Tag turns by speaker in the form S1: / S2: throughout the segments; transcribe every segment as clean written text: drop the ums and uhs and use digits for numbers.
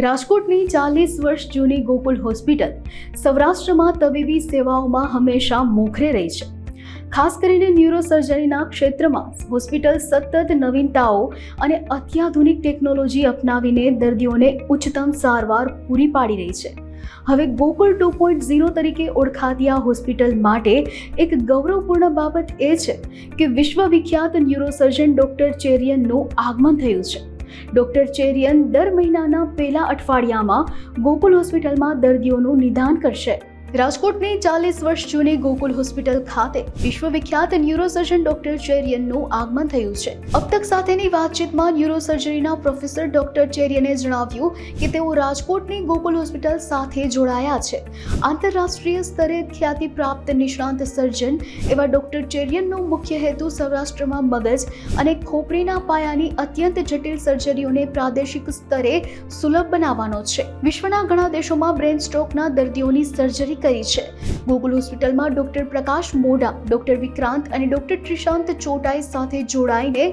S1: રાજકોટની 40 વર્ષ જૂની ગોકુલ હોસ્પિટલ સૌરાષ્ટ્રમાં તબીબી સેવાઓમાં હંમેશા મોખરે રહી છે. ખાસ કરીને ન્યુરોસર્જરીના ક્ષેત્રમાં હોસ્પિટલ સતત નવીનતાઓ અને અત્યાધુનિક ટેકનોલોજી અપનાવીને દર્દીઓને ઉચ્ચતમ સારવાર પૂરી પાડી રહી છે. હવે ગોકુલ 2.0 તરીકે ઓળખાતી આ હોસ્પિટલ માટે એક ગૌરવપૂર્ણ બાબત એ છે કે વિશ્વવિખ્યાત ન્યુરોસર્જન ડોક્ટર ચેરિયનનું આગમન થયું છે. ડોક્ટર ચેરિયન દર મહિનાના પહેલા અઠવાડિયામાં ગોકુલ હોસ્પિટલમાં દર્દીઓનું નિદાન કરશે. રાજકોટની 40 વર્ષ જૂની ગોકુલ હોસ્પિટલ ખાતે વિશ્વવિખ્યાત ન્યુરોસર્જન ડોક્ટર ચેરિયનનું આગમન થયું છે. અબ તક સાથેની વાતચીતમાં ન્યુરોસર્જરીના પ્રોફેસર ડોક્ટર ચેરિયને જણાવ્યું કે તેઓ રાજકોટની ગોકુલ હોસ્પિટલ સાથે જોડાયા છે. આંતરરાષ્ટ્રીય સ્તરે ખ્યાતિ પ્રાપ્ત નિષ્ણાંત સર્જન એવા ડોક્ટર ચેરિયનનો મુખ્ય હેતુ સૌરાષ્ટ્રમાં મગજ અને ખોપરીના પાયાની અત્યંત જટિલ સર્જરીઓને પ્રાદેશિક સ્તરે સુલભ બનાવવાનો છે. વિશ્વના ઘણા દેશોમાં બ્રેન સ્ટ્રોકના દર્દીઓની સર્જરી કરી છે. ગોકુલ હોસ્પિટલમાં ડોક્ટર પ્રકાશ મોઢા, ડોક્ટર વિક્રાંત અને ડોક્ટર ત્રિશાંત ચોટાઈ સાથે જોડાઈને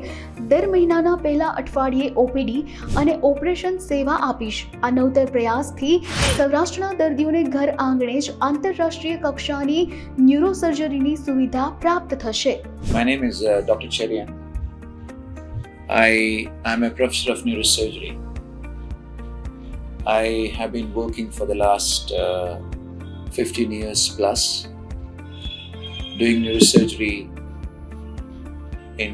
S1: દર મહિનાના પહેલા અઠવાડિયે ઓપીડી અને ઓપરેશન સેવા આપીશ. આ નવતર પ્રયાસથી સૌરાષ્ટ્રના દર્દીઓને ઘર આંગણે જ આંતરરાષ્ટ્રીય કક્ષાની ન્યુરોસર્જરીની સુવિધા પ્રાપ્ત થશે.
S2: My name is Dr. Cherian. I am a professor of neurosurgery. I have been working for the last 15 years plus doing neurosurgery in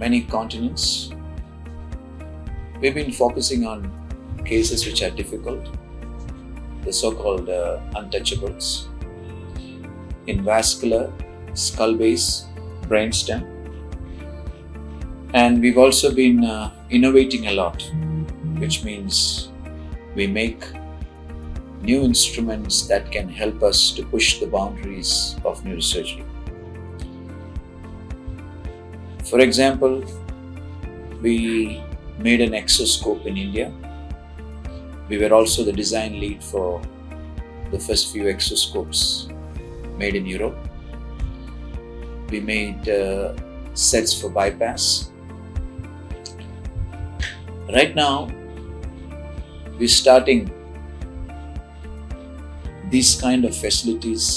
S2: many continents. We've been focusing on cases which are difficult, the so-called untouchables, in vascular, skull base, brainstem. And we've also been innovating a lot, which means we make new instruments that can help us to push the boundaries of neurosurgery. For example, we made an exoscope in India. We were also the design lead for the first few exoscopes made in Europe. We made sets for bypass. Right now, we're starting these kind of facilities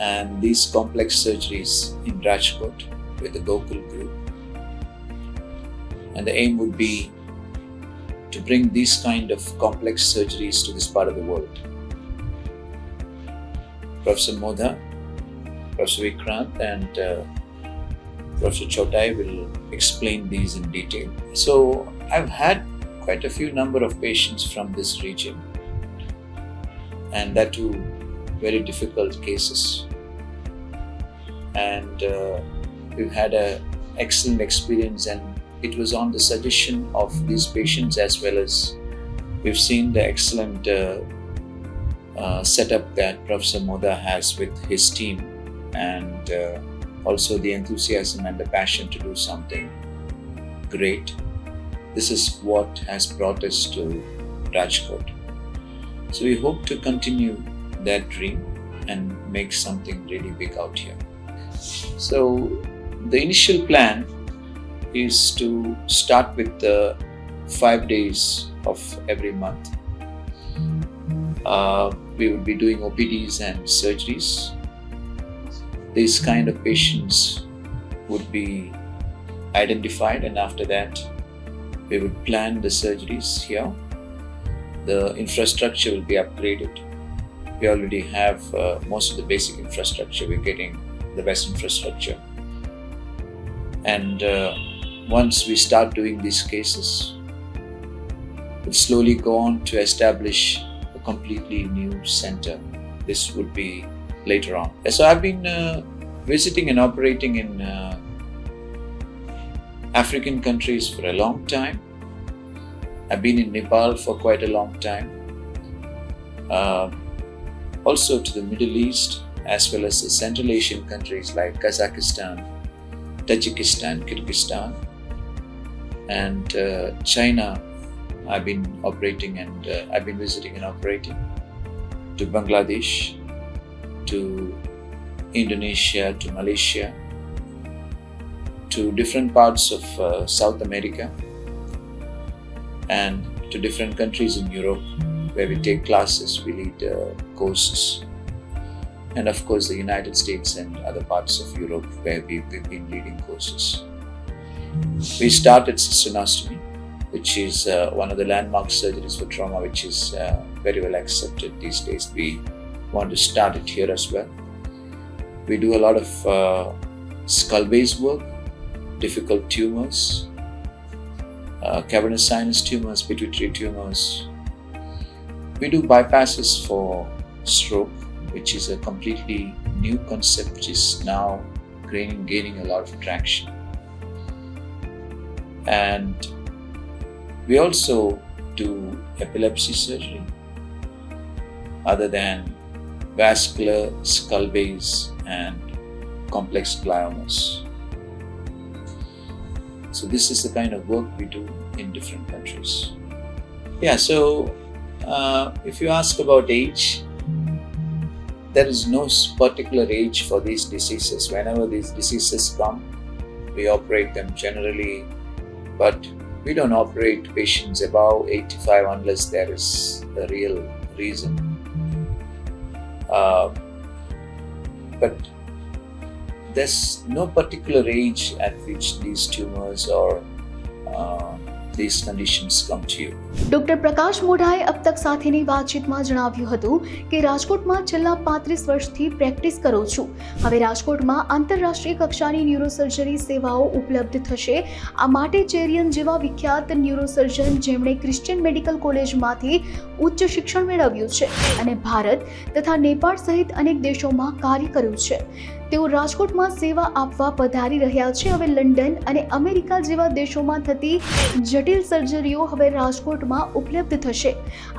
S2: and these complex surgeries in Rajkot with the Gokul group. And the aim would be to bring these kind of complex surgeries to this part of the world. Professor Modha, Professor Vikrant and Professor Chotai will explain these in detail. So I've had quite a few number of patients from this region, and that too very difficult cases. And we've had an excellent experience, and it was on the suggestion of these patients as well as we've seen the excellent setup that Professor Modha has with his team, and also the enthusiasm and the passion to do something great. This is what has brought us to Rajkot. So we hope to continue that dream and make something really big out here. So the initial plan is to start with the 5 days of every month. We will be doing OPDs and surgeries. These kind of patients would be identified, and after that we would plan the surgeries here. The infrastructure will be upgraded. We already have most of the basic infrastructure. We're getting the best infrastructure. And once we start doing these cases, we'll slowly go on to establish a completely new center. This would be later on. So I've been visiting and operating in African countries for a long time. I've been in Nepal for quite a long time. Also to the Middle East, as well as the Central Asian countries like Kazakhstan, Tajikistan, Kyrgyzstan, and China. I've been operating and I've been visiting and operating. To Bangladesh, to Indonesia, to Malaysia, to different parts of South America, and to different countries in Europe where we take classes, we lead courses. And of course, the United States and other parts of Europe where we've been leading courses. We started cystonostomy, which is one of the landmark surgeries for trauma, which is very well accepted these days. We want to start it here as well. We do a lot of skull-based work, difficult tumors, cavernous sinus tumors, pituitary tumors. We do bypasses for stroke, which is a completely new concept which is now gaining a lot of traction. And we also do epilepsy surgery other than vascular, skull base, and complex gliomas. So this is the kind of work we do in different countries. Yeah, so if you ask about age, there is no particular age for these diseases. Whenever these diseases come, we operate them generally, but we don't operate patients above 85 unless there is a real reason. But there's no particular age at which these tumors or these conditions come to you.
S1: Doctor Prakash મોઢાએ અબ તક સાથેની વાતચીતમાં જણાવ્યું હતું કે રાજકોટમાં છેલ્લા 35 વર્ષથી પ્રેક્ટિસ કરું છું. હવે રાજકોટમાં આંતરરાષ્ટ્રીય કક્ષાની ન્યુરોસર્જરી સેવાઓ ઉપલબ્ધ થશે. આ માટે ચેરિયન જેવા વિખ્યાત ન્યુરોસર્જન જેમણે ક્રિશ્ચિયન મેડિકલ કોલેજમાંથી ઉચ્ચ શિક્ષણ મેળવ્યું છે અને ભારત તથા નેપાળ સહિત અનેક દેશોમાં કાર્ય કર્યું છે. તેઓ રાજકોટમાં સેવા આપવા પધારી રહ્યા છે. હવે લંડન અને અમેરિકા જેવા દેશોમાં થતી જટિલ સર્જરીઓ હવે રાજકોટમાં ઉપલબ્ધ થશે.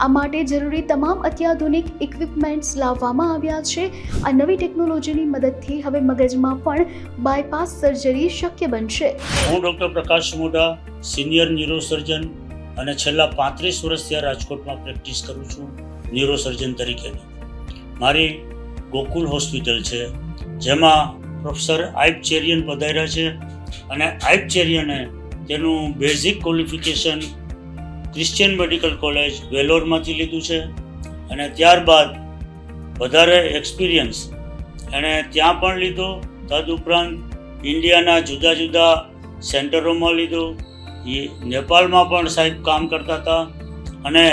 S1: આ માટે જરૂરી તમામ અત્યાધુનિક ઇક્વિપમેન્ટ્સ લાવવામાં આવ્યા છે. આ નવી ટેકનોલોજીની મદદથી હવે મગજમાં પણ બાયપાસ સર્જરી શક્ય બનશે.
S3: હું ડૉક્ટર પ્રકાશ મોઢા, સિનિયર ન્યુરોસર્જન અને છેલ્લા 35 વર્ષથી આ રાજકોટમાં પ્રેક્ટિસ કરું છું ન્યુરોસર્જન તરીકેની. મારી ગોકુલ હોસ્પિટલ છે જેમાં પ્રોફેસર આઇબ ચેરિયન પધાર્યા છે અને આઇબ ચેરિયને તેનું basic qualification Christian medical college વેલોરમાંથી લીધું છે અને ત્યારબાદ વધારે એક્સપિરિયન્સ એણે ત્યાં પણ લીધો. તદુપરાંત ઇન્ડિયાના જુદા જુદા સેન્ટરોમાં લીધો. એ નેપાળમાં પણ સાહેબ કામ કરતા હતા અને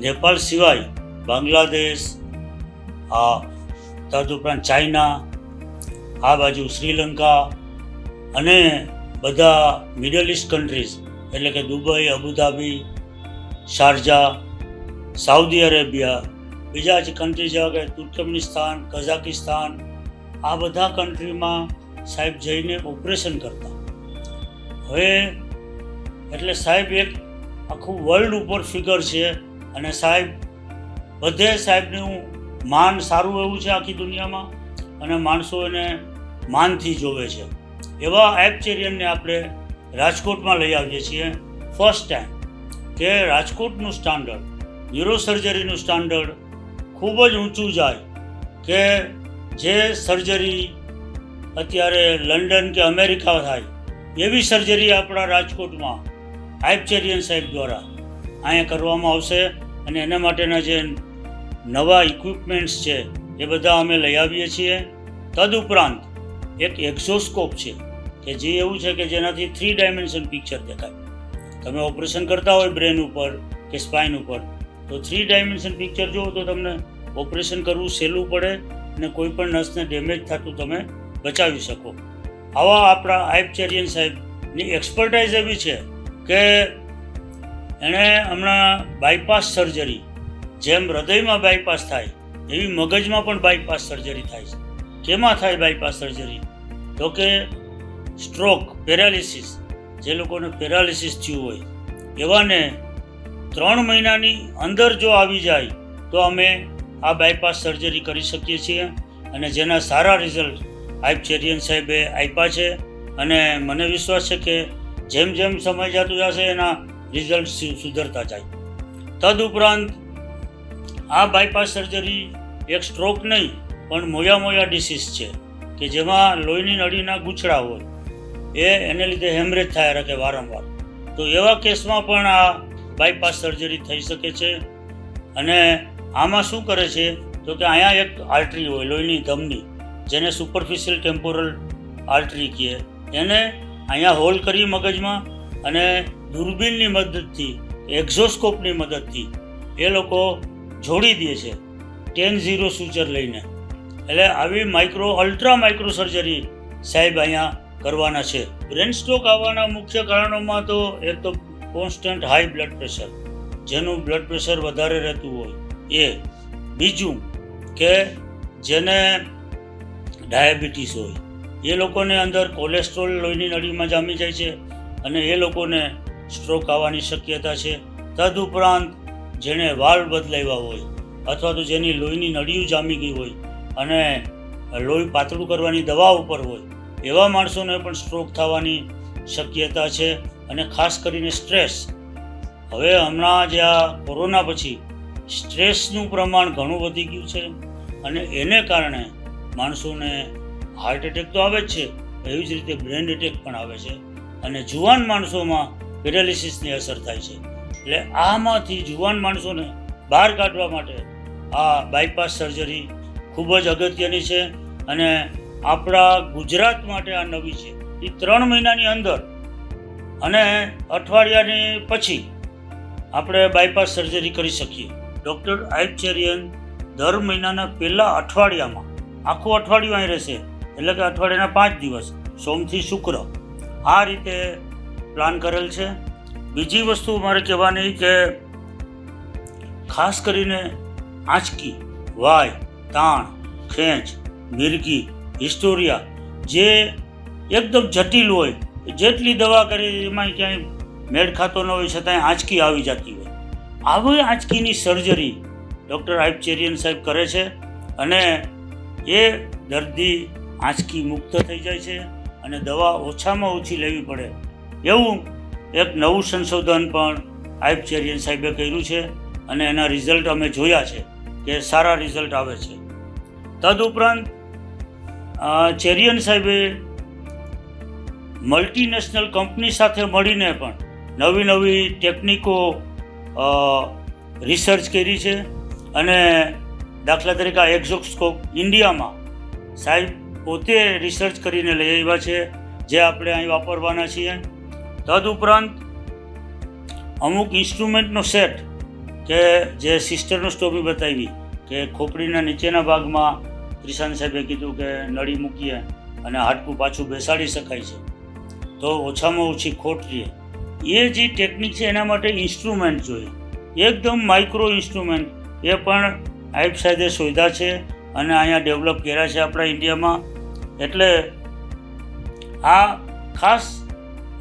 S3: નેપાળ સિવાય બાંગ્લાદેશ, તદુપરાંત ચાઇના, આ બાજુ શ્રીલંકા અને બધા મિડલ ઇસ્ટ કન્ટ્રીઝ એટલે કે દુબઈ, અબુધાબી, શારજા, સાઉદી અરેબિયા, બીજા જ કન્ટ્રી જેવા કે તુર્કમેનિસ્તાન, કઝાકિસ્તાન, આ બધા કન્ટ્રીમાં સાહેબ જઈને ઓપરેશન કરતા. હવે એટલે સાહેબ એક આખું વર્લ્ડ ઉપર ફિગર છે અને સાહેબ બધે સાહેબનું માન સારું એવું છે આખી દુનિયામાં અને માણસો એને માનથી જોવે છે. એવા આઇબ ચેરિયનને આપણે રાજકોટમાં લઈ આવીએ છીએ ફર્સ્ટ ટાઈમ કે રાજકોટનું સ્ટાન્ડર્ડ, ન્યુરોસર્જરીનું સ્ટાન્ડર્ડ ખૂબ જ ઊંચું જાય કે જે સર્જરી અત્યારે લંડન કે અમેરિકા થાય એવી સર્જરી આપણા રાજકોટમાં આઇબ ચેરિયન સાહેબ દ્વારા અહીંયા કરવામાં આવશે અને એના માટેના જે નવા ઇક્વિપમેન્ટ્સ છે એ બધા અમે લઈ આવીએ છીએ. તદુપરાંત એક એક્ઝોસ્કોપ છે કે જે એવું છે કે જેનાથી 3 ડાયમેન્શન પિક્ચર દેખાય. તમે ઓપરેશન કરતા હોય બ્રેન ઉપર કે સ્પાઇન ઉપર તો 3 ડાયમેન્શન પિક્ચર જુઓ તો તમને ઓપરેશન કરવું સહેલું પડે અને કોઈ પણ નસને ડેમેજ થતું તમે બચાવી શકો. આવા આપણા આઇબ ચેરિયન સાહેબની એક્સપર્ટાઇઝ એવી છે કે એણે હમણાં બાયપાસ સર્જરી, જેમ હૃદયમાં બાયપાસ થાય એવી મગજમાં પણ બાયપાસ સર્જરી થાય છે. કેમાં થાય બાયપાસ સર્જરી? તો કે સ્ટ્રોક, પેરાલિસિસ, જે લોકોને પેરાલિસિસ થયું હોય એવાને 3 મહિનાની અંદર જો આવી જાય તો અમે આ બાયપાસ સર્જરી કરી શકીએ છીએ અને જેના સારા રિઝલ્ટ આઇબ ચેરિયન સાહેબે આપ્યા છે અને મને વિશ્વાસ છે કે જેમ જેમ સમય જતો જશે એના રિઝલ્ટ સુધરતા જાય. તદુપરાંત આ બાયપાસ સર્જરી એક સ્ટ્રોક નહીં પણ મોયા ડિસીઝ છે કે જેમાં લોહીની નળીના ગૂંચળા હોય એને લીધે હેમરેજ થયા રાખે વારંવાર. તો એવા કેસમાં પણ આ બાયપાસ સર્જરી થઈ શકે છે. અને આમાં શું કરે છે તો કે અહીંયા એક આર્ટરી હોય, લોહીની ધમની, જેને સુપરફિશિયલ ટેમ્પોરલ આર્ટરી કહે, એને અહીંયા હોલ કરી મગજમાં અને દૂરબીનની મદદથી, એક્ઝોસ્કોપની મદદથી એ લોકો જોડી દે છે 10-0 સૂચર લઈને. એટલે આવી અલ્ટ્રા માઇક્રો સર્જરી સાહેબ અહીંયા કરવાના છે. બ્રેન સ્ટ્રોક આવવાના મુખ્ય કારણોમાં તો એક તો કોન્સ્ટન્ટ હાઈ બ્લડ પ્રેશર, જેનું બ્લડ પ્રેશર વધારે રહેતું હોય એ. બીજું કે જેને ડાયાબિટીસ હોય એ લોકોને અંદર કોલેસ્ટ્રોલ લોહીની નળીમાં જામી જાય છે અને એ લોકોને સ્ટ્રોક આવવાની શક્યતા છે. તદુપરાંત જેણે વાલ્વ બદલાવ્યા હોય અથવા તો જેની લોહીની નળીઓ જામી ગઈ હોય અને લોહી પાતળું કરવાની દવા ઉપર હોય એવા માણસોને પણ સ્ટ્રોક થવાની શક્યતા છે. અને ખાસ કરીને સ્ટ્રેસ, હવે હમણાં જે આ કોરોના પછી સ્ટ્રેસનું પ્રમાણ ઘણું વધી ગયું છે અને એને કારણે માણસોને હાર્ટ એટેક તો આવે જ છે, એવી જ રીતે બ્રેન એટેક પણ આવે છે અને જુવાન માણસોમાં પેરાલિસિસની અસર થાય છે. એટલે આમાંથી જુવાન માણસોને બહાર કાઢવા માટે આ બાયપાસ સર્જરી ખૂબ જ અગત્યની છે અને આપણા ગુજરાત માટે આ નવી છે. એ 3 મહિનાની અંદર અને અઠવાડિયાની પછી આપણે બાયપાસ સર્જરી કરી શકીએ. ડૉક્ટર આયુબ ચેરિયન દર મહિનાના પહેલા અઠવાડિયામાં, આખું અઠવાડિયું અહીં રહેશે, એટલે કે અઠવાડિયાના 5 દિવસ, સોમથી શુક્ર, આ રીતે પ્લાન કરેલ છે. બીજી વસ્તુ મારે કહેવાની કે ખાસ કરીને આંચકી, વાય, તાણ, ખેંચ, મિરગી, હિસ્ટોરિયા જે એકદમ જટિલ હોય, જેટલી દવા કરી એમાં ક્યાંય મેળ ખાતો ન હોય છતાંય આંચકી આવી જતી હોય, આવી આંચકીની સર્જરી ડૉક્ટર આયુબ ચેરિયન સાહેબ કરે છે અને એ દર્દી આંચકી મુક્ત થઈ જાય છે અને દવા ઓછામાં ઓછી લેવી પડે એવું એક નવું સંશોધન પણ આયુબ ચેરિયન સાહેબે કર્યું છે અને એના રિઝલ્ટ અમે જોયા છે કે સારા રિઝલ્ટ આવે છે. તદુપરાંત ચેરિયન સાહેબે મલ્ટીનેશનલ કંપની સાથે મળીને પણ નવી ટેકનિકો રિસર્ચ કરી છે અને દાખલા તરીકે એક્ઝોસ્કોપ ઇન્ડિયામાં સાહેબ પોતે રિસર્ચ કરીને લઈ આવ્યા છે, જે આપણે અહીં વાપરવાના છીએ. તદુપરાંત અમુક ઇન્સ્ટ્રુમેન્ટનો સેટ કે જે સિસ્ટરનોસ્ટોમી બતાવી કે ખોપડીના નીચેના ભાગમાં ત્રિશાંત સાહેબે કીધું કે નળી મૂકીએ અને હાડકું પાછું બેસાડી શકાય છે તો ઓછામાં ઓછી ખોટ રહે. એ જે ટેકનિક છે એના માટે ઇન્સ્ટ્રુમેન્ટ જોઈએ, એકદમ માઇક્રો ઇન્સ્ટ્રુમેન્ટ, એ પણ આયુબ સાહેબે શોધ્યા છે અને અહીંયા ડેવલપ કર્યા છે આપણા ઇન્ડિયામાં. એટલે આ ખાસ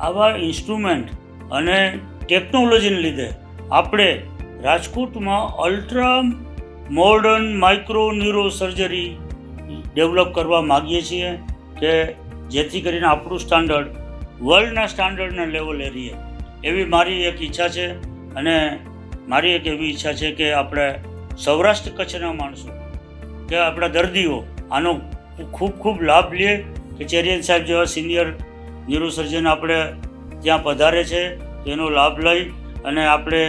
S3: આવા ઇન્સ્ટ્રુમેન્ટ અને ટેકનોલોજીને લીધે આપણે રાજકોટમાં ultra modern micro neuro surgery develop કરવા માગીએ છીએ કે જેથી કરીને આપણું સ્ટાન્ડર્ડ વર્લ્ડના સ્ટાન્ડર્ડના લેવલે રહીએ, એવી મારી એક ઈચ્છા છે. અને મારી એક એવી ઈચ્છા છે કે આપણે સૌરાષ્ટ્ર કચ્છના માણસો કે આપણા દર્દીઓ આનો ખૂબ લાભ લે કે ચેરિયન સાહેબ જેવા સિનિયર ન્યુરોસર્જન આપણે ત્યાં પધારે છે, તેનો લાભ લઈ અને આપણે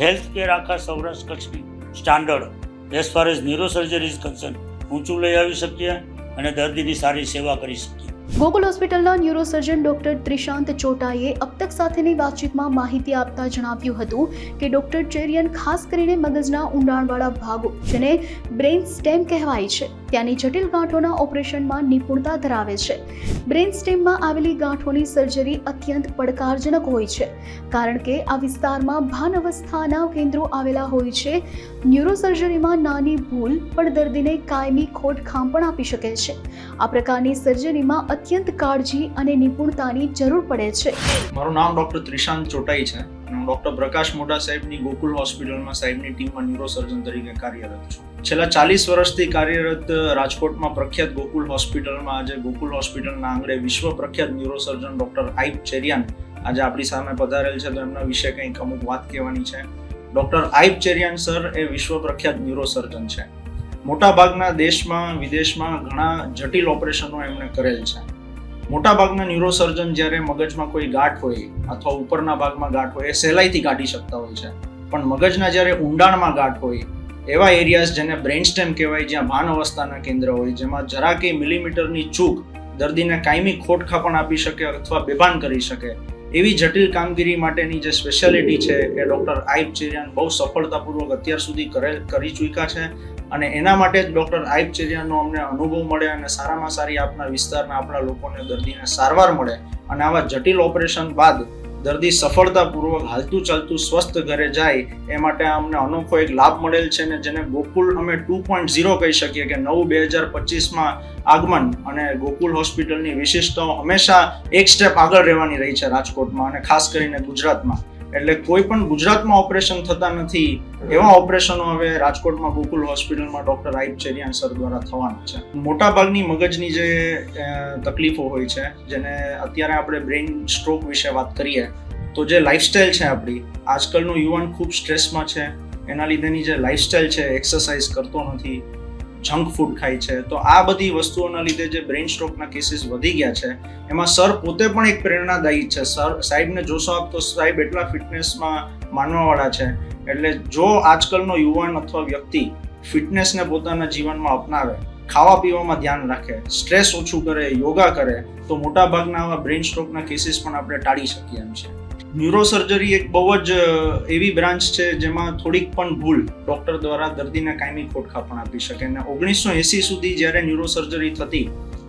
S3: હેલ્થ કેર આખા સૌરાષ્ટ્ર કચ્છની standard as far as neurosurgery is concern ઊંચું લઈ આવી શકીએ અને દર્દીની સારી સેવા કરી શકીએ.
S1: ગોકુલ હોસ્પિટલના ન્યુરોસર્જન ડોક્ટર ત્રિશાંત ચોટાઈએ અબ તક સાથેની વાતચીતમાં માહિતી આપતા જણાવ્યું હતું કે ડોક્ટર ચેરિયન ખાસ કરીને મગજના ઊંડાણવાળા ભાગો, જેને બ્રેઇન સ્ટેમ કહેવાય છે, ત્યાંની જટિલ ગાંઠોના ઓપરેશનમાં નિપુણતા ધરાવે છે. બ્રેઇન સ્ટેમમાં આવેલી ગાંઠોની સર્જરી અત્યંત પડકારજનક હોય છે, કારણ કે આ વિસ્તારમાં ભાન અવસ્થાના કેન્દ્રો આવેલા હોય છે. ન્યુરોસર્જરીમાં નાની ભૂલ પણ દર્દીને કાયમી ખોટખામ પણ આપી શકે છે. આ પ્રકારની સર્જરીમાં અત્યંત કાળજી અને નિપુણતાની જરૂર પડે છે.
S4: મારું નામ ડૉક્ટર ત્રિશાંત ચોટાઈ છે અને હું ડૉક્ટર પ્રકાશ મોઢા સાહેબની ગોકુલ હોસ્પિટલમાં સાહેબની ટીમમાં ન્યુરોસર્જન તરીકે કાર્યરત છું. છેલ્લા 40 વર્ષથી કાર્યરત રાજકોટમાં પ્રખ્યાત ગોકુલ હોસ્પિટલમાં આજે ગોકુલ હોસ્પિટલના આંગણે વિશ્વ પ્રખ્યાત ન્યુરોસર્જન ડૉક્ટર આયુબ ચેરિયન આજે આપણી સામે પધારેલ છે, તો એમના વિશે કંઈક અમુક વાત કહેવાની છે. ડૉક્ટર આયુબ ચેરિયન સર એ વિશ્વ પ્રખ્યાત ન્યુરોસર્જન છે. મોટા ભાગના દેશમાં વિદેશમાં ઘણા જટિલ ઓપરેશનો એમણે કરેલ છે. મોટાભાગના ન્યુરોસર્જન જ્યારે મગજમાં કોઈ ગાંઠ હોય અથવા ઉપરના ભાગમાં ગાંઠ હોય એ સહેલાઈથી કાઢી શકતા હોય છે, પણ મગજના જ્યારે ઊંડાણમાં ગાંઠ હોય એવા એરિયાઝ જેને બ્રેઇનસ્ટેમ કહેવાય, જ્યાં ભાન અવસ્થાના કેન્દ્ર હોય, જેમાં જરા કે મિલીમીટરની ચૂક દર્દીને કાયમી ખોટખા પણ આપી શકે અથવા બેભાન કરી શકે, એવી જટિલ કામગીરી માટેની જે સ્પેશિયાલિટી છે એ ડૉક્ટર આઇબ ચેરિયાન બહુ સફળતાપૂર્વક અત્યાર સુધી કરી ચૂક્યા છે. અને એના માટે જ ડૉક્ટર આઇબ ચેરિયાનનો અમને અનુભવ મળે અને સારામાં સારી આપણા વિસ્તારના આપણા લોકોને દર્દીને સારવાર મળે અને આવા જટિલ ઓપરેશન બાદ દર્દી સફળતાપૂર્વક હાલતું ચાલતું સ્વસ્થ ઘરે જાય એ માટે અમને અનોખો એક લાભ મળેલ છે, ને જેને ગોકુલ અમે 2.0 કહી શકીએ કે 9/2025માં આગમન. અને ગોકુલ હોસ્પિટલની વિશિષ્ટતાઓ હંમેશા એક સ્ટેપ આગળ રહેવાની રહી છે રાજકોટમાં અને ખાસ કરીને ગુજરાતમાં. એટલે કોઈ પણ ગુજરાતમાં ઓપરેશન થતા નથી એવા ઓપરેશનો હવે રાજકોટમાં ગોકુલ હોસ્પિટલમાં ડૉક્ટર આઇબ ચેરિયાન સર દ્વારા થવાના છે. મોટાભાગની મગજની જે તકલીફો હોય છે, જેને અત્યારે આપણે બ્રેઇન સ્ટ્રોક વિશે વાત કરીએ તો જે લાઇફસ્ટાઇલ છે આપણી, આજકાલનો યુવાન ખૂબ સ્ટ્રેસમાં છે. એના લીધેની જે લાઇફસ્ટાઇલ છે, એક્સરસાઇઝ કરતો નથી, જંક ફૂડ ખાય છે, તો આ બધી વસ્તુઓના લીધે જે બ્રેઇન સ્ટ્રોકના કેસીસ વધી ગયા છે. એમાં સર પોતે પણ એક પ્રેરણાદાયી છે. સાહેબને જોશો આપ તો સાહેબ એટલા ફિટનેસમાં માનવાવાળા છે. એટલે જો આજકાલનો યુવાન અથવા વ્યક્તિ ફિટનેસને પોતાના જીવનમાં અપનાવે, ખાવા પીવામાં ધ્યાન રાખે, સ્ટ્રેસ ઓછું કરે, યોગા કરે, તો મોટાભાગના આવા બ્રેઇન સ્ટ્રોકના કેસીસ પણ આપણે ટાળી શકીએ એમ છે. ન્યુરોસર્જરી એક બહુ જ એવી બ્રાન્ચ છે જેમાં થોડીક પણ ભૂલ ડૉક્ટર દ્વારા દર્દીને કાયમી ખોટખા પણ આપી શકે. અને 1980 સુધી જ્યારે ન્યુરોસર્જરી થતી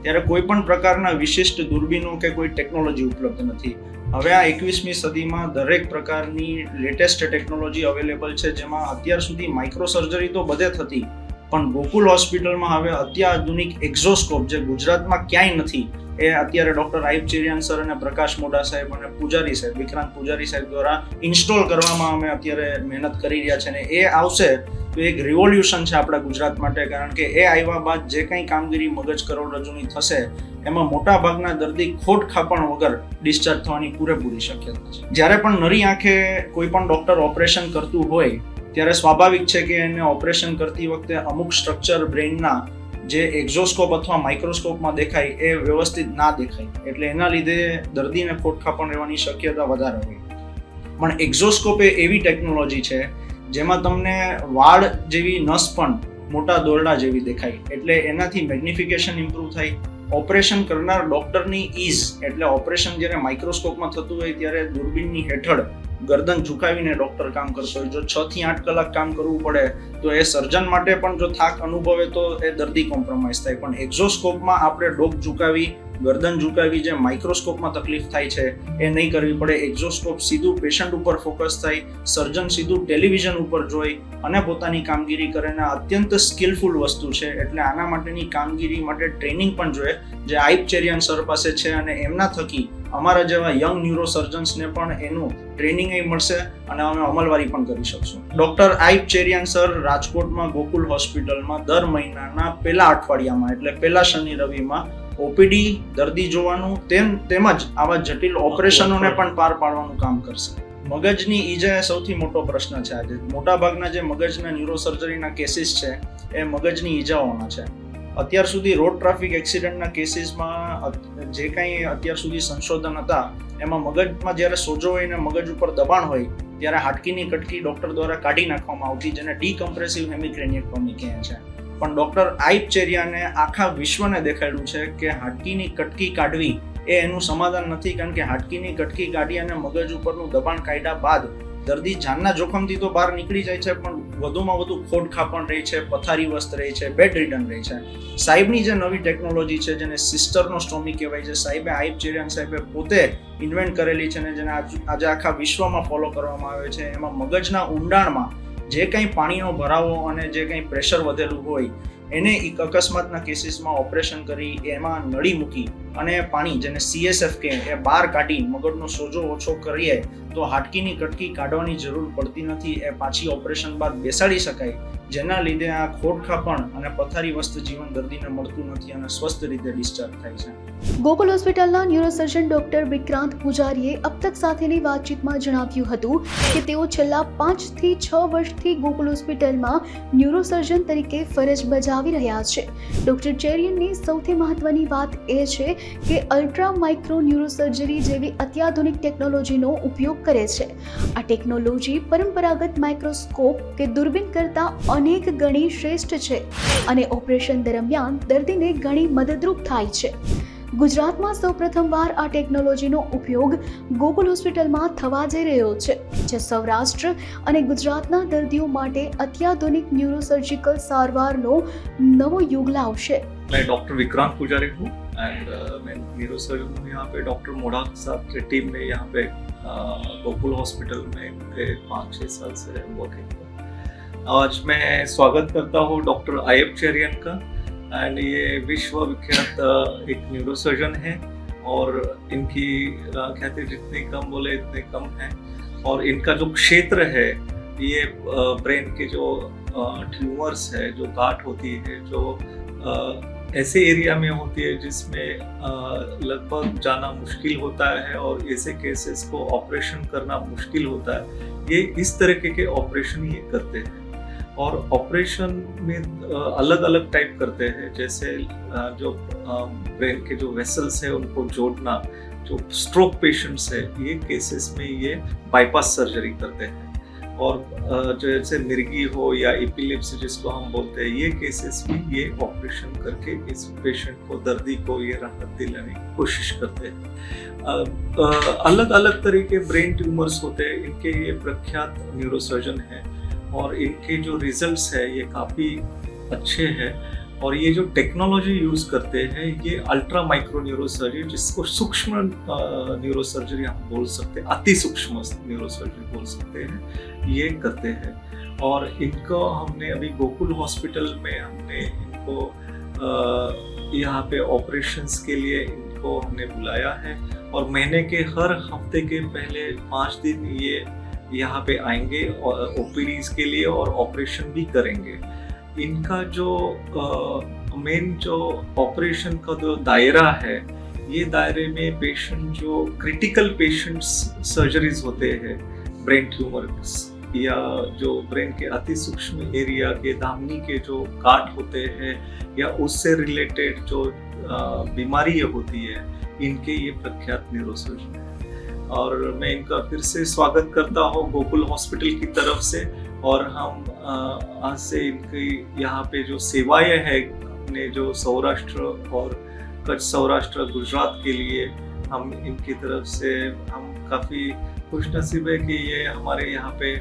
S4: ત્યારે કોઈ પણ પ્રકારના વિશિષ્ટ દૂરબીનો કે કોઈ ટેકનોલોજી ઉપલબ્ધ નથી. હવે આ 21મી સદીમાં દરેક પ્રકારની લેટેસ્ટ ટેકનોલોજી અવેલેબલ છે, જેમાં અત્યાર સુધી માઇક્રોસર્જરી તો બધે થતી, પણ ગોકુલ હોસ્પિટલમાં હવે અત્યાધુનિક એક્ઝોસ્કોપ જે ગુજરાતમાં ક્યાંય નથી એ અત્યારે ડૉક્ટર આઇબ ચેરિયાન સર અને પ્રકાશ મોડા સાહેબ અને પૂજારી સાહેબ, વિક્રાંત પૂજારી સાહેબ દ્વારા ઇન્સ્ટોલ કરવામાં અમે અત્યારે મહેનત કરી રહ્યા છે. અને એ આવશે તો એક રિવોલ્યુશન છે આપણા ગુજરાત માટે, કારણ કે એ આવ્યા બાદ જે કંઈ કામગીરી મગજ કરોડરજ્જુની થશે એમાં મોટા ભાગના દર્દી ખોટ ખાપણ વગર ડિસ્ચાર્જ થવાની પૂરેપૂરી શક્યતા છે. જ્યારે પણ નરી આંખે કોઈ પણ ડૉક્ટર ઓપરેશન કરતું હોય ત્યારે સ્વાભાવિક છે કે એને ઓપરેશન કરતી વખતે અમુક સ્ટ્રક્ચર બ્રેઇનના જે એક્ઝોસ્કોપ અથવા માઇક્રોસ્કોપમાં દેખાય એ વ્યવસ્થિત ના દેખાય, એટલે એના લીધે દર્દીને ખોટખાપણ રહેવાની શક્યતા વધારે હોય. પણ એક્ઝોસ્કોપ એ એવી ટેકનોલોજી છે જેમાં તમને વાળ જેવી નસ પણ મોટા દોરડા જેવી દેખાય, એટલે એનાથી મેગ્નિફિકેશન ઇમ્પ્રૂવ થાય. ઓપરેશન કરનાર ડૉક્ટરની ઇઝ, એટલે ઓપરેશન જ્યારે માઇક્રોસ્કોપમાં થતું હોય ત્યારે દૂરબીનની હેઠળ ગરદન ઝુકાવીને ડૉક્ટર કામ કરતો હોય. જો 6 થી 8 કલાક કામ કરવું પડે તો એ સર્જન માટે પણ જો થાક અનુભવે તો એ દર્દી કોમ્પ્રોમાઇઝ થાય. પણ એક્ઝોસ્કોપમાં આપણે ડોક ઝુકાવી, ગરદન ઝુકાવી જે માઇક્રોસ્કોપમાં તકલીફ થાય છે એ નહીં કરવી પડે. એક્ઝોસ્કોપ સીધું પેશન્ટ ઉપર ફોકસ થાય, સર્જન સીધું ટેલિવિઝન ઉપર જોઈ અને પોતાની કામગીરી કરે. ને અત્યંત સ્કિલફુલ વસ્તુ છે, એટલે આના માટેની કામગીરી માટે ટ્રેનિંગ પણ જોઈએ, જે આઇબ ચેરિયાન સર પાસે છે. અને એમના થકી અમારા જેવા યંગ ન્યુરો સર્જન્સને પણ એનું ટ્રેનિંગ મળશે અને અમે અમલવારી પણ કરી શકશું. ડૉક્ટર આઇબ ચેરિયાન સર રાજકોટમાં ગોકુલ હોસ્પિટલમાં દર મહિનાના પહેલા અઠવાડિયામાં, એટલે પહેલા શનિ રવિમાં ઓપીડી દર્દી જોવાનું તેમજ આવા જટિલ ઓપરેશનોને પણ પાર પાડવાનું કામ કરશે. મગજની ઈજા એ સૌથી મોટો પ્રશ્ન છે આજે. મોટાભાગના જે મગજના ન્યુરોસર્જરીના કેસીસ છે એ મગજની ઈજાઓના છે. અત્યાર સુધી રોડ ટ્રાફિક એક્સિડન્ટના કેસીસમાં જે કંઈ અત્યાર સુધી સંશોધન હતા એમાં મગજમાં જ્યારે સોજો હોય ને મગજ ઉપર દબાણ હોય ત્યારે હાડકીની કટકી ડૉક્ટર દ્વારા કાઢી નાખવામાં આવતી, જેને ડીકમ્પ્રેસિવ હેમિક્રેનિએક્ટોમી કહે છે. પણ ડૉક્ટર આઇબ ચેરિયાને આખા વિશ્વને દેખાડ્યું છે કે હાડકીની કટકી કાઢવી એ એનું સમાધાન નથી, કારણ કે હાડકીની કટકી કાઢી અને મગજ ઉપરનું દબાણ કાઢ્યા બાદ દર્દી જાનના જોખમથી તો બહાર નીકળી જાય છે, પણ વધુમાં વધુ ખોડખાપણ રહી છે, પથારીવસ્ત રહી છે, બેડ રિડન રહી છે. સાહેબની જે નવી ટેકનોલોજી છે જેને સિસ્ટરનો સ્ટોમી કહેવાય છે, સાહેબે આઇબ ચેરિયાન સાહેબે પોતે ઇન્વેન્ટ કરેલી છે ને જેને આજે આખા વિશ્વમાં ફોલો કરવામાં આવે છે. એમાં મગજના ઊંડાણમાં જે કંઈ પાણીનો ભરાવો અને જે કંઈ પ્રેશર વધેલું હોય એને એક અકસ્માતના કેસીસમાં ઓપરેશન કરી એમાં નળી મૂકી અને પાણી જેને CSF કહે એ બહાર કાઢી મગજનો સોજો ઓછો કરીએ તો હાડકીની કટકી કાઢવાની જરૂર પડતી નથી. એ પાછી ઓપરેશન બાદ બેસાડી શકાય. જેના લીધે આ ખોડખાપણ અને પથારીવસ્ત જીવન દર્દીને મળતું નથી અને સ્વસ્થ રીતે ડિસ્ચાર્જ થાય છે.
S1: ગોકુલ હોસ્પિટલના ન્યુરોસર્જન ડોક્ટર વિક્રાંત પૂજારીએ અબ તક સાથેની વાતચીતમાં જણાવ્યું હતું કે તેઓ છેલ્લા 5 થી 6 વર્ષથી ગોકુલ હોસ્પિટલમાં ન્યુરોસર્જન તરીકે ફરજ બજાવી રહ્યા છે. ડોક્ટર ચેરિયનની સૌથી મહત્વની વાત એ છે કે અલ્ટ્રા માઇક્રો ન્યુરોસર્જરી જેવી અત્યાધુનિક ટેકનોલોજીનો ઉપયોગ કરે છે. આ ટેકનોલોજી પરંપરાગત માઇક્રોસ્કોપ કે દૂરબીન કરતાં અનેક ગણી શ્રેષ્ઠ છે અને ઓપરેશન દરમિયાન દર્દીને ઘણી મદદરૂપ થાય છે. ગુજરાતમાં સૌપ્રથમવાર આ ટેકનોલોજીનો ઉપયોગ ગોકુલ હોસ્પિટલમાં થવા જઈ રહ્યો છે, જે સૌરાષ્ટ્ર અને ગુજરાતના દર્દીઓ માટે અત્યાધુનિક ન્યુરોસર્જિકલ સારવારનો નવો युग लावशे.
S5: मैं डॉक्टर विक्रांत पुजारी हूँ एंड मैं न्यूरोसर्जन हूँ यहाँ पे डॉक्टर मोड़ा के साथ टीम में यहाँ पे गोकुल हॉस्पिटल में 5-6 साल से वर्किंग हूँ. आज मैं स्वागत करता हूँ डॉक्टर आयब चेरियन का एंड ये विश्व विख्यात एक न्यूरोसर्जन है और इनकी ख्याति जितनी कम बोले इतने कम है और इनका जो क्षेत्र है ये ब्रेन के जो ट्यूमर्स है, जो गांठ होती है, जो ऐसे एरिया में होती है जिसमें लगभग जाना मुश्किल होता है और ऐसे केसेस को ऑपरेशन करना मुश्किल होता है, ये इस तरीके के ऑपरेशन ये करते हैं. और ऑपरेशन में अलग अलग टाइप करते हैं, जैसे जो ब्रेन के जो वेसल्स है उनको जोड़ना, जो स्ट्रोक पेशेंट्स है ये केसेस में ये बाईपास सर्जरी करते हैं. और जैसे मिर्गी हो या एपिलेप्सी जिसको हम बोलते हैं, ये केसेस में ये ऑपरेशन करके इस पेशेंट को, दर्दी को ये राहत दिलाने की कोशिश करते हैं. अलग अलग तरह के ब्रेन ट्यूमर्स होते हैं, इनके ये प्रख्यात न्यूरोसर्जन हैं और इनके जो रिजल्ट्स है ये काफ़ी अच्छे हैं. और ये जो टेक्नोलॉजी यूज़ करते हैं ये अल्ट्रा माइक्रो न्यूरोसर्जरी, जिसको सूक्ष्म न्यूरोसर्जरी हम बोल सकते हैं, अति सूक्ष्म न्यूरोसर्जरी बोल सकते हैं, ये करते हैं. और इनको हमने अभी गोकुल हॉस्पिटल में हमने इनको यहाँ पे ऑपरेशंस के लिए इनको हमने बुलाया है और महीने के हर हफ्ते के पहले 5 दिन ये यहाँ पे आएंगे और ओपीडीज के लिए और ऑपरेशन भी करेंगे. इनका जो मेन जो ऑपरेशन का जो दायरा है, ये दायरे में पेशेंट जो क्रिटिकल पेशेंट्स सर्जरीज होते हैं, ब्रेन ट्यूमर्स या जो ब्रेन के अति सूक्ष्म एरिया के धमनी के जो गांठ होते हैं या उससे रिलेटेड जो बीमारी होती है, इनके ये प्रख्यात न्यूरोसर्जन है. और मैं इनका फिर से स्वागत करता हूँ गोकुल हॉस्पिटल की तरफ से. और हम आज से इनकी यहाँ पे जो सेवाएं हैं अपने जो सौराष्ट्र और कच्छ, सौराष्ट्र, गुजरात के लिए हम इनकी तरफ से हम काफ़ी खुशनसीब है कि ये हमारे यहाँ पे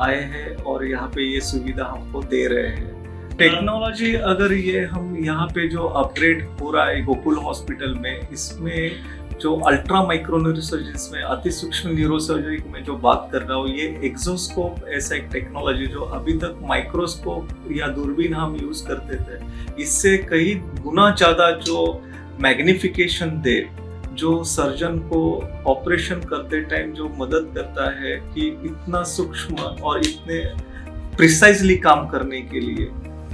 S5: आए हैं और यहाँ पे ये सुविधा हमको दे रहे हैं. टेक्नोलॉजी अगर ये हम यहाँ पे जो अपग्रेड हो रहा है गोकुल हॉस्पिटल में, इसमें जो अल्ट्रा माइक्रो न्यूरोसर्जरी, जिसमें अति सूक्ष्म न्यूरोसर्जरी में जो बात कर रहा हूँ, ये एक्सोस्कोप ऐसा एक टेक्नोलॉजी जो अभी तक माइक्रोस्कोप या दूरबीन हम यूज करते थे, इससे कई गुना ज़्यादा जो मैग्निफिकेशन दे, जो सर्जन को ऑपरेशन करते टाइम जो मदद करता है कि इतना सूक्ष्म और इतने प्रिसाइजली काम करने के लिए,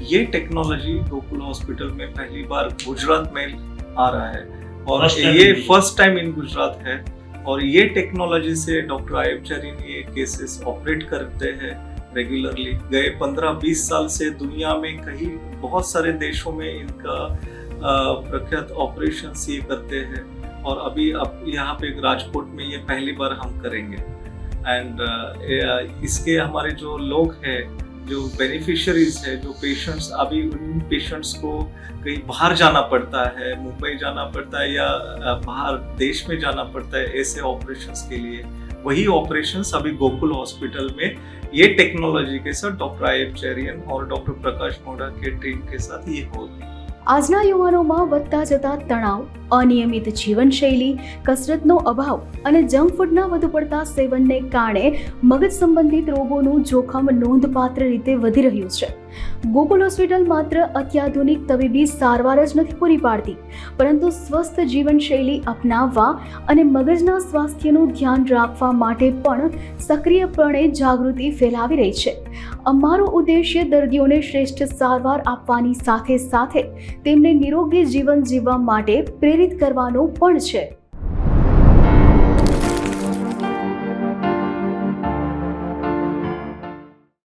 S5: ये टेक्नोलॉजी गोकुल हॉस्पिटल में पहली बार गुजरात में आ रहा है और ये फर्स्ट टाइम इन गुजरात है. और ये टेक्नोलॉजी से डॉक्टर आयब चेरियन ये केसेस ऑपरेट करते हैं रेगुलरली. गए 15-20 साल से दुनिया में कई बहुत सारे देशों में इनका प्रख्यात ऑपरेशन ये करते हैं और अभी अब यहाँ पे राजकोट में ये पहली बार हम करेंगे. एंड इसके हमारे जो लोग हैं, जो बेनिफिशियरीज है, जो पेशेंट्स, अभी उन पेशेंट्स को कहीं बाहर जाना पड़ता है, मुंबई जाना पड़ता है या बाहर देश में जाना पड़ता है ऐसे ऑपरेशंस के लिए, वही ऑपरेशंस अभी गोकुल हॉस्पिटल में ये टेक्नोलॉजी के साथ डॉक्टर आयब चेरियन और डॉक्टर प्रकाश मोड़ा के टीम के साथ ये होगी.
S1: આજના યુવાનોમાં વધતા જતા તણાવ, અનિયમિત જીવનશૈલી, કસરતનો અભાવ અને જંક ફૂડના વધુ પડતા સેવનને કારણે મગજ સંબંધિત રોગોનું જોખમ નોંધપાત્ર રીતે વધી રહ્યું છે. ગોકુલ હોસ્પિટલ માત્ર અત્યાધુનિક તબીબી સારવાર જ નથી પૂરી પાડતી, પરંતુ સ્વસ્થ જીવનશૈલી અપનાવવા અને મગજના સ્વાસ્થ્યનું ધ્યાન રાખવા માટે પણ સક્રિયપણે જાગૃતિ ફેલાવી રહી છે. અમારો ઉદ્દેશ્ય દર્દીઓને શ્રેષ્ઠ સારવાર આપવાની સાથે સાથે તેમને નિરોગી જીવન જીવવા માટે પ્રેરિત કરવાનો પણ છે.